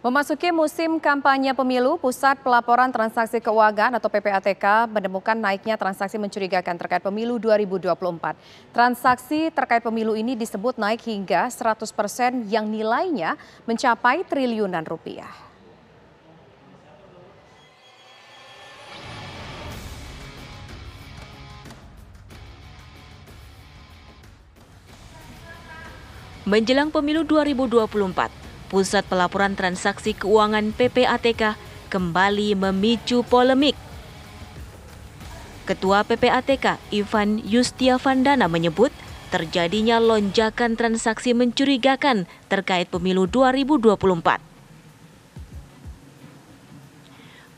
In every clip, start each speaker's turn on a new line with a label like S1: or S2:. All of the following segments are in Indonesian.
S1: Memasuki musim kampanye pemilu, Pusat Pelaporan Transaksi Keuangan atau PPATK menemukan naiknya transaksi mencurigakan terkait pemilu 2024. Transaksi terkait pemilu ini disebut naik hingga 100% yang nilainya mencapai triliunan rupiah.
S2: Menjelang pemilu 2024, Pusat Pelaporan Transaksi Keuangan PPATK kembali memicu polemik. Ketua PPATK Ivan Yustiavandana menyebut terjadinya lonjakan transaksi mencurigakan terkait pemilu 2024.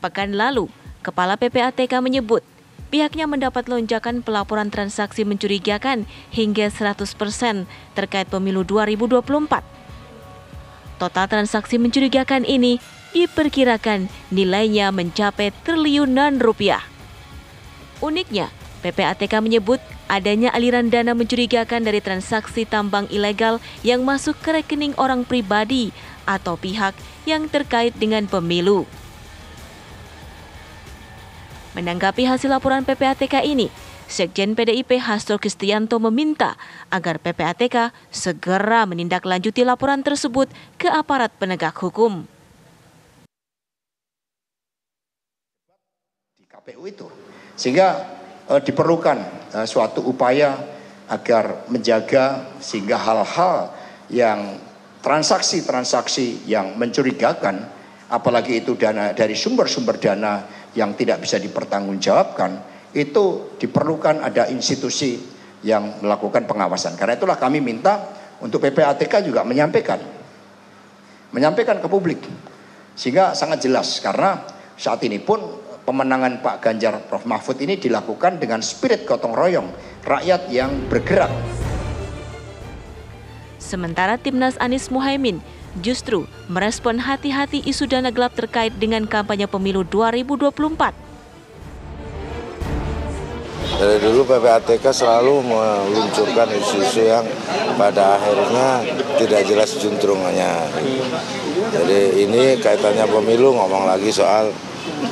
S2: Pekan lalu, Kepala PPATK menyebut pihaknya mendapat lonjakan pelaporan transaksi mencurigakan hingga 100% terkait pemilu 2024. Total transaksi mencurigakan ini diperkirakan nilainya mencapai triliunan rupiah. Uniknya, PPATK menyebut adanya aliran dana mencurigakan dari transaksi tambang ilegal yang masuk ke rekening orang pribadi atau pihak yang terkait dengan pemilu. Menanggapi hasil laporan PPATK ini, Sekjen PDIP Hasto Kristianto meminta agar PPATK segera menindaklanjuti laporan tersebut ke aparat penegak hukum.
S3: Di KPU itu, sehingga diperlukan suatu upaya agar menjaga sehingga hal-hal yang transaksi-transaksi yang mencurigakan, apalagi itu dana dari sumber-sumber dana yang tidak bisa dipertanggungjawabkan, itu diperlukan ada institusi yang melakukan pengawasan. Karena itulah kami minta untuk PPATK juga menyampaikan ke publik. Sehingga sangat jelas karena saat ini pun pemenangan Pak Ganjar Prof Mahfud ini dilakukan dengan spirit gotong royong, rakyat yang bergerak.
S2: Sementara Timnas Anies Muhaimin justru merespon hati-hati isu dana gelap terkait dengan kampanye pemilu 2024.
S4: Dari dulu PPATK selalu meluncurkan isu-isu yang pada akhirnya tidak jelas juntrungannya. Jadi ini kaitannya pemilu, ngomong lagi soal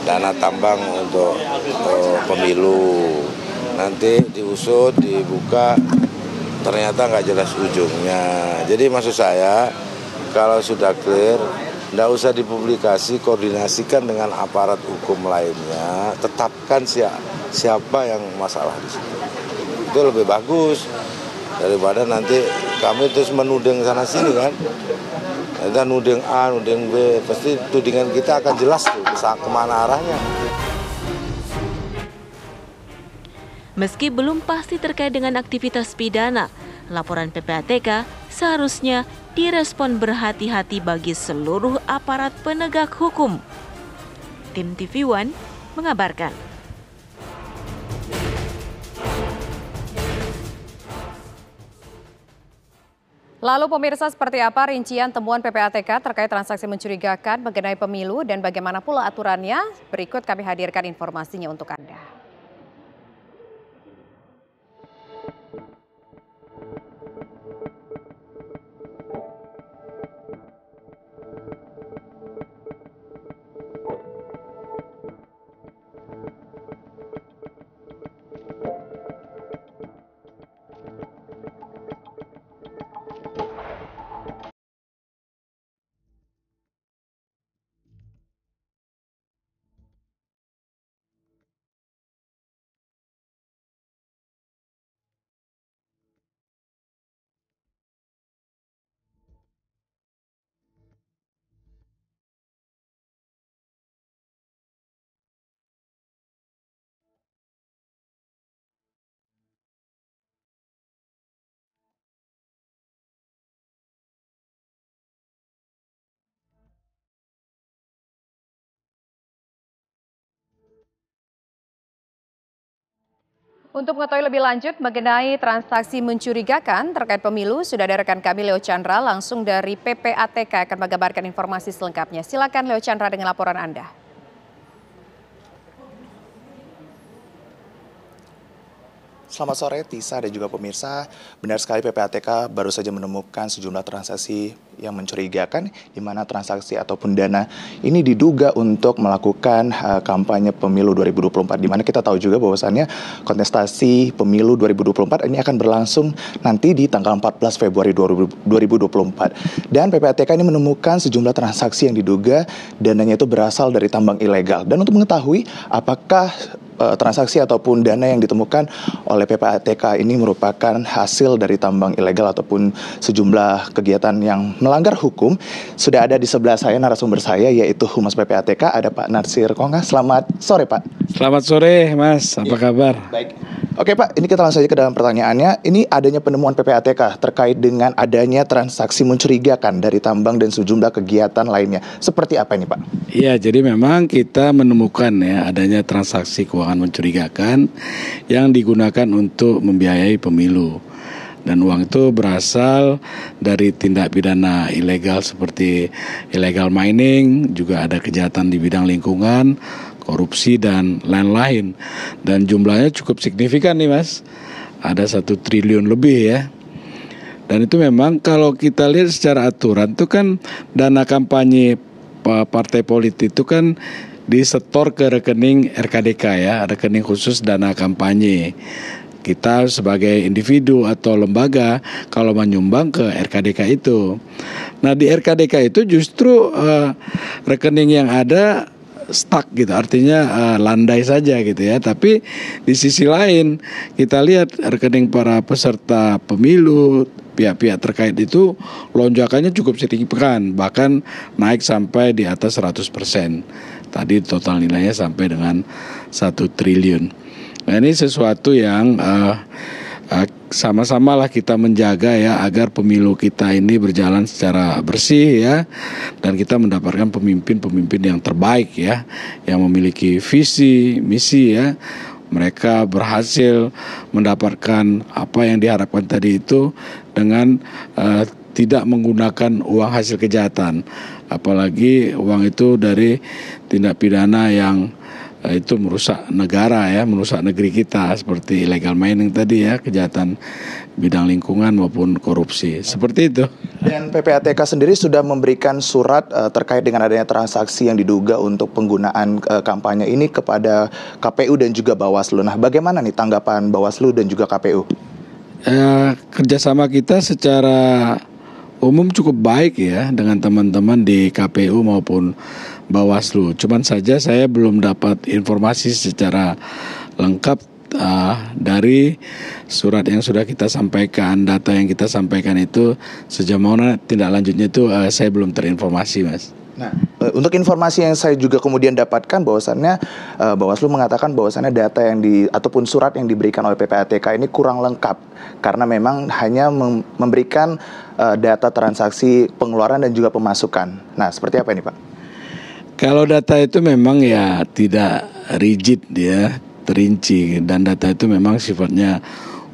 S4: dana tambang untuk pemilu. Nanti diusut, dibuka, ternyata nggak jelas ujungnya. Jadi maksud saya, kalau sudah clear, nggak usah dipublikasi, koordinasikan dengan aparat hukum lainnya, tetapkan siapa yang masalah di situ. Itu lebih bagus daripada nanti kami terus menuding sana sini kan. Kita nuding A, nuding B, pasti tudingan kita akan jelas tuh kemana arahnya.
S2: Meski belum pasti terkait dengan aktivitas pidana, laporan PPATK seharusnya direspon berhati-hati bagi seluruh aparat penegak hukum. Tim TV One mengabarkan.
S1: Lalu pemirsa, seperti apa rincian temuan PPATK terkait transaksi mencurigakan mengenai pemilu dan bagaimana pula aturannya? Berikut kami hadirkan informasinya untuk Anda. Untuk mengetahui lebih lanjut mengenai transaksi mencurigakan terkait pemilu, sudah ada rekan kami Leo Chandra langsung dari PPATK akan mengabarkan informasi selengkapnya. Silakan Leo Chandra dengan laporan Anda.
S5: Selamat sore Tisa dan juga pemirsa. Benar sekali PPATK baru saja menemukan sejumlah transaksi yang mencurigakan di mana transaksi ataupun dana ini diduga untuk melakukan kampanye pemilu 2024, di mana kita tahu juga bahwasannya kontestasi pemilu 2024 ini akan berlangsung nanti di tanggal 14 Februari 2024. Dan PPATK ini menemukan sejumlah transaksi yang diduga dananya itu berasal dari tambang ilegal. Dan untuk mengetahui apakah transaksi ataupun dana yang ditemukan oleh PPATK ini merupakan hasil dari tambang ilegal ataupun sejumlah kegiatan yang melanggar hukum, sudah ada di sebelah saya narasumber saya, yaitu Humas PPATK, ada Pak Natsir Konga. Selamat sore Pak.
S6: Selamat sore Mas, apa kabar?
S5: Baik. Oke Pak, ini kita langsung saja ke dalam pertanyaannya. Ini adanya penemuan PPATK terkait dengan adanya transaksi mencurigakan dari tambang dan sejumlah kegiatan lainnya. Seperti apa ini Pak?
S6: Iya, jadi memang kita menemukan ya adanya transaksi keuangan mencurigakan yang digunakan untuk membiayai pemilu. Dan uang itu berasal dari tindak pidana ilegal seperti illegal mining, juga ada kejahatan di bidang lingkungan, korupsi dan lain-lain. Dan jumlahnya cukup signifikan nih Mas, ada 1 triliun lebih ya. Dan itu memang kalau kita lihat secara aturan itu kan dana kampanye partai politik itu kan disetor ke rekening RKDK ya, rekening khusus dana kampanye. Kita sebagai individu atau lembaga kalau menyumbang ke RKDK itu. Nah di RKDK itu justru rekening yang ada stuck gitu, artinya landai saja gitu ya. Tapi di sisi lain kita lihat rekening para peserta pemilu, pihak-pihak terkait itu lonjakannya cukup signifikan, bahkan naik sampai di atas 100%. Tadi total nilainya sampai dengan 1 triliun. Nah ini sesuatu yang sama-sama lah kita menjaga ya agar pemilu kita ini berjalan secara bersih ya, dan kita mendapatkan pemimpin-pemimpin yang terbaik ya, yang memiliki visi, misi ya. Mereka berhasil mendapatkan apa yang diharapkan tadi itu dengan tidak menggunakan uang hasil kejahatan, apalagi uang itu dari tindak pidana yang itu merusak negara ya, merusak negeri kita seperti illegal mining tadi ya, kejahatan bidang lingkungan maupun korupsi, seperti itu.
S5: Dan PPATK sendiri sudah memberikan surat terkait dengan adanya transaksi yang diduga untuk penggunaan kampanye ini kepada KPU dan juga Bawaslu. Nah, bagaimana nih tanggapan Bawaslu dan juga KPU?
S6: Kerjasama kita secara umum cukup baik ya dengan teman-teman di KPU maupun Bawaslu. Cuman saja saya belum dapat informasi secara lengkap dari surat yang sudah kita sampaikan, data yang kita sampaikan itu sejauh mana tindak lanjutnya itu saya belum terinformasi Mas.
S5: Nah, untuk informasi yang saya juga kemudian dapatkan bahwasannya Bawaslu mengatakan bahwasannya data yang ataupun surat yang diberikan oleh PPATK ini kurang lengkap karena memang hanya memberikan data transaksi pengeluaran dan juga pemasukan. Nah, seperti apa ini Pak?
S6: Kalau data itu memang ya tidak rigid ya, terinci, dan data itu memang sifatnya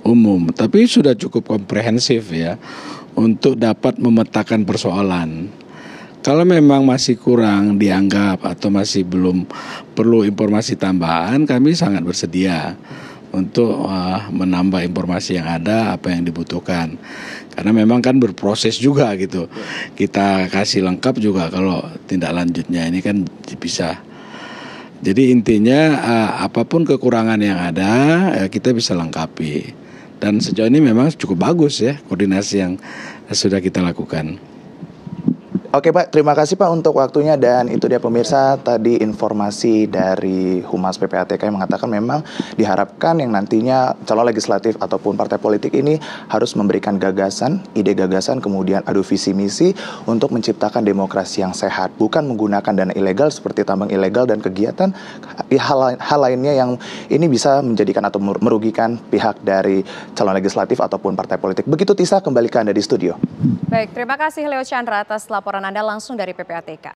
S6: umum, tapi sudah cukup komprehensif ya untuk dapat memetakan persoalan. Kalau memang masih kurang dianggap atau masih belum perlu informasi tambahan, kami sangat bersedia untuk menambah informasi yang ada, apa yang dibutuhkan. Karena memang kan berproses juga gitu. Kita kasih lengkap juga kalau tindak lanjutnya ini kan bisa. Jadi intinya apapun kekurangan yang ada kita bisa lengkapi. Dan sejauh ini memang cukup bagus ya koordinasi yang sudah kita lakukan.
S5: Oke Pak, terima kasih Pak untuk waktunya, dan itu dia pemirsa tadi informasi dari Humas PPATK yang mengatakan memang diharapkan yang nantinya calon legislatif ataupun partai politik ini harus memberikan gagasan, ide gagasan, kemudian adu visi misi untuk menciptakan demokrasi yang sehat, bukan menggunakan dana ilegal seperti tambang ilegal dan kegiatan hal lainnya yang ini bisa menjadikan atau merugikan pihak dari calon legislatif ataupun partai politik. Begitu Tisa, kembali ke Anda di studio.
S1: Baik, terima kasih Leo Chandra atas laporan Anda langsung dari PPATK.